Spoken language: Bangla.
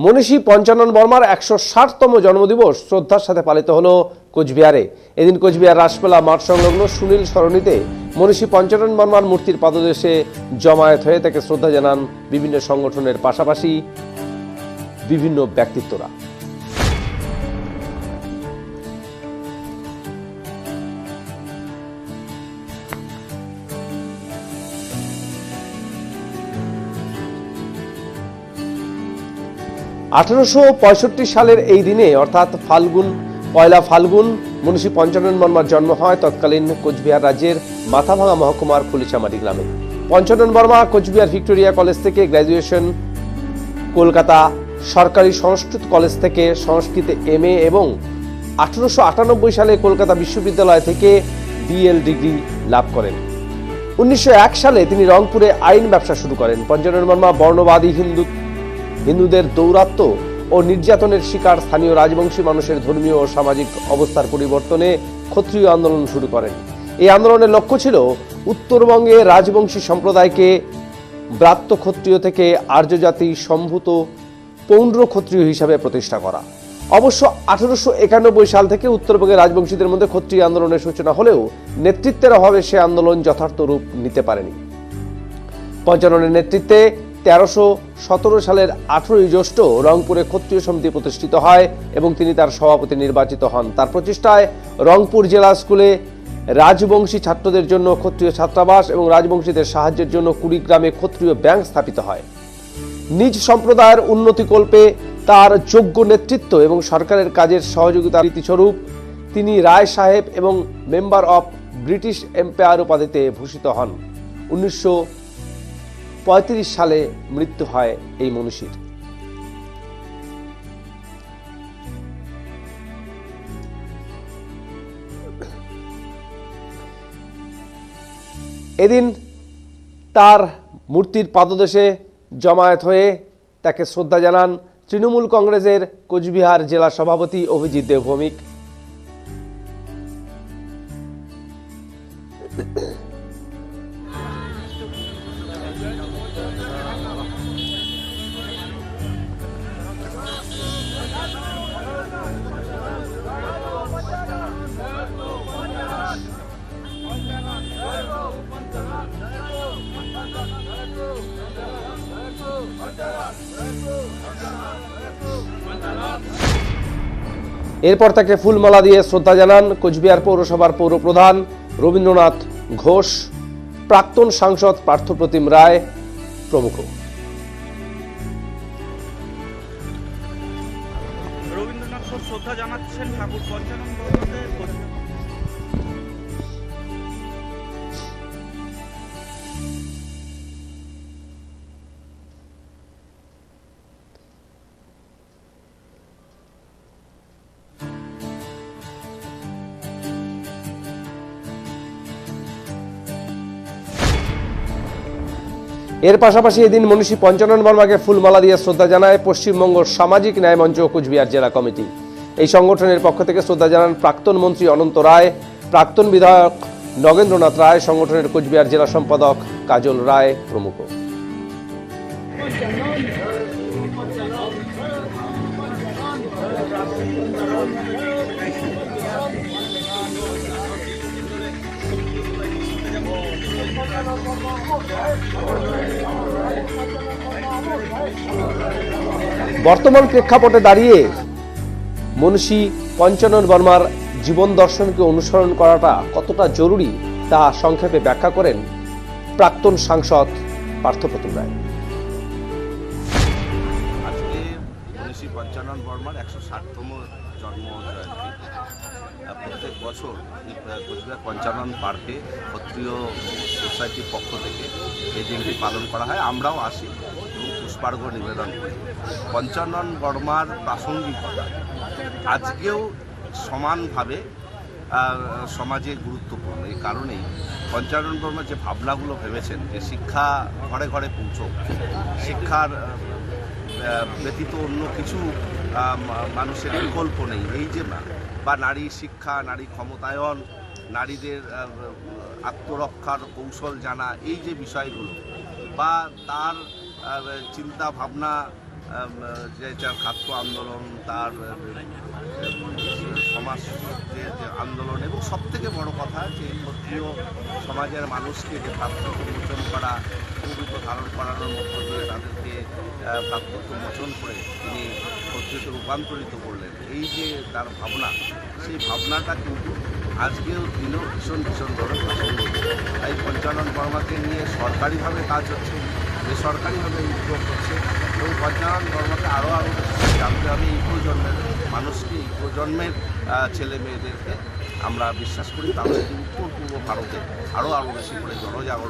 মনীষী পঞ্চানন বর্মার 160তম জন্মদিবস শ্রদ্ধার সাথে পালিত হলো কোচবিহারে। এদিন কোচবিহার রাসমেলা মাঠ সংলগ্ন সুনীল সরণিতে মনীষী পঞ্চানন বর্মার মূর্তির পাদদেশে জমায়েত হয়ে তাকে শ্রদ্ধা জানান বিভিন্ন সংগঠনের পাশাপাশি বিভিন্ন ব্যক্তিত্বরা। 1865 সালের এই দিনে অর্থাৎ পয়লা ফাল্গুন মনীষী পঞ্চানন বর্মার জন্ম হয় তৎকালীন কোচবিহার রাজ্যের মাথাভাঙা মহকুমার ফুলিচামারি গ্রামে। পঞ্চানন বর্মা কোচবিহার ভিক্টোরিয়া কলেজ থেকে গ্র্যাজুয়েশন, কলকাতা সরকারি সংস্কৃত কলেজ থেকে সংস্কৃতে MA এবং 1898 সালে কলকাতা বিশ্ববিদ্যালয় থেকে BL ডিগ্রি লাভ করেন। 1901 সালে তিনি রংপুরে আইন ব্যবসা শুরু করেন। পঞ্চানন বর্মা বর্ণবাদী হিন্দুদের দৌরাত্ম্য ও নির্যাতনের শিকার স্থানীয় রাজবংশী মানুষের ধর্মীয় ও সামাজিক অবস্থার পরিবর্তনে ক্ষত্রিয় আন্দোলন শুরু করেন। এই আন্দোলনের লক্ষ্য ছিল উত্তরবঙ্গে রাজবংশী সম্প্রদায়কে ব্রাত্য ক্ষত্রিয় থেকে আর্য জাতি সম্ভূত পৌণ্ড্র ক্ষত্রিয় হিসাবে প্রতিষ্ঠা করা। অবশ্য 1891 সাল থেকে উত্তরবঙ্গের রাজবংশীদের মধ্যে ক্ষত্রিয় আন্দোলনের সূচনা হলেও নেতৃত্বের অভাবে সে আন্দোলন যথার্থ রূপ নিতে পারেনি। পঞ্চাননের নেতৃত্বে 1317 সালের 18 জ্যৈষ্ঠ রংপুরে ক্ষত্রিয় সমিতি প্রতিষ্ঠিত হয় এবং তিনি তার সভাপতি নির্বাচিত হন। তার প্রচেষ্টায় রংপুর জেলা স্কুলে রাজবংশী ছাত্রদের জন্য ক্ষত্রিয় ছাত্রাবাস এবং রাজবংশীদের সাহায্যের জন্য কুড়িগ্রামে ক্ষত্রিয় ব্যাংক স্থাপিত হয়। নিজ সম্প্রদায়ের উন্নতিকল্পে তার যোগ্য নেতৃত্ব এবং সরকারের কাজের সহযোগিতা রীতিস্বরূপ তিনি রায় সাহেব এবং মেম্বার অফ ব্রিটিশ এম্পায়ার উপাধিতে ভূষিত হন। 1935 সালে মৃত্যু হয় এই মনীষীর। এদিন তার মূর্তির পাদদেশে জমায়েত হয়ে তাকে শ্রদ্ধা জানান তৃণমূল কংগ্রেসের কোচবিহার জেলা সভাপতি অভিজিৎ দেবভৌমিক। এরপর তাকে ফুলমালা দিয়ে শ্রদ্ধা জানান কোচবিহার পৌরসভার পৌরপ্রধান রবীন্দ্রনাথ ঘোষ, প্রাক্তন সাংসদ পার্থপ্রতিম রায় প্রমুখ। রবীন্দ্রনাথ ঘোষ শ্রদ্ধা জানাচ্ছেন ঠাকুর পঞ্চানন বর্মাকে। এর পাশাপাশি এদিন মনীষী পঞ্চানন বর্মাকে ফুলমালা দিয়ে শ্রদ্ধা জানায় পশ্চিমবঙ্গ সামাজিক ন্যায় মঞ্চ কোচবিহার জেলা কমিটি। এই সংগঠনের পক্ষ থেকে শ্রদ্ধা জানান প্রাক্তন মন্ত্রী অনন্ত রায়, প্রাক্তন বিধায়ক নগেন্দ্রনাথ রায়, সংগঠনের কোচবিহার জেলা সম্পাদক কাজল রায় প্রমুখ। বর্তমান প্রেক্ষাপটে দাঁড়িয়ে মনীষী পঞ্চানন বর্মার জীবন দর্শনকে অনুসরণ করাটা কতটা জরুরি তা সংক্ষেপে ব্যাখ্যা করেন প্রাক্তন সাংসদ পার্থপ্রতিম রায়। আজকে মনীষী পঞ্চানন বর্মার 160তম জন্ম জয়ন্তী। প্রত্যেক বছর কোচবিহার পঞ্চানন পার্কে ক্ষত্রিয় সোসাইটির পক্ষ থেকে এই দিনটি পালন করা হয়। আমরাও আসি এবং পুষ্পার্ঘ্য নিবেদন করি। পঞ্চানন বর্মার প্রাসঙ্গিকতা আজকেও সমানভাবে সমাজে গুরুত্বপূর্ণ। এই কারণেই পঞ্চানন বর্মা যে ভাবনাগুলো ভেবেছেন যে শিক্ষা ঘরে ঘরে পৌঁছক, শিক্ষার ব্যতীত অন্য কিছু মানুষের বিকল্প নেই, এই যে বা নারী শিক্ষা, নারী ক্ষমতায়ন, নারীদের আত্মরক্ষার কৌশল জানা, এই যে বিষয়গুলো বা তার চিন্তা ভাবনা যে যার খাদ্য আন্দোলন, তার সমাজ যে আন্দোলন, এবং সবথেকে বড় কথা যে ক্ষত্রিয় সমাজের মানুষকে যে প্রাপ্তত্ব মোচন করা, ভূমিত ধারণ করানোর মধ্য দিয়ে তাদেরকে প্রাপ্তত্ব মোচন করে তিনি ক্ষত্রিয়তে রূপান্তরিত করলেন। এই যে তার ভাবনা, সেই ভাবনাটা কিন্তু আজকেও দিনেও ভীষণ ভীষণভাবে প্রাসঙ্গিক। তাই পঞ্চানন বর্মাকে নিয়ে সরকারিভাবে কাজ হচ্ছে, বেসরকারিভাবে উদ্যোগ হচ্ছে, এবং পঞ্চানন বর্মাকে আরও বেশি জানতে হবে। এই প্রজন্মের মানুষকে, এই প্রজন্মের ছেলে মেয়েদেরকে আমরা বিশ্বাস করি তাহলে উত্তর পূর্ব ভারতে আরও বেশি করে জনজাগরণ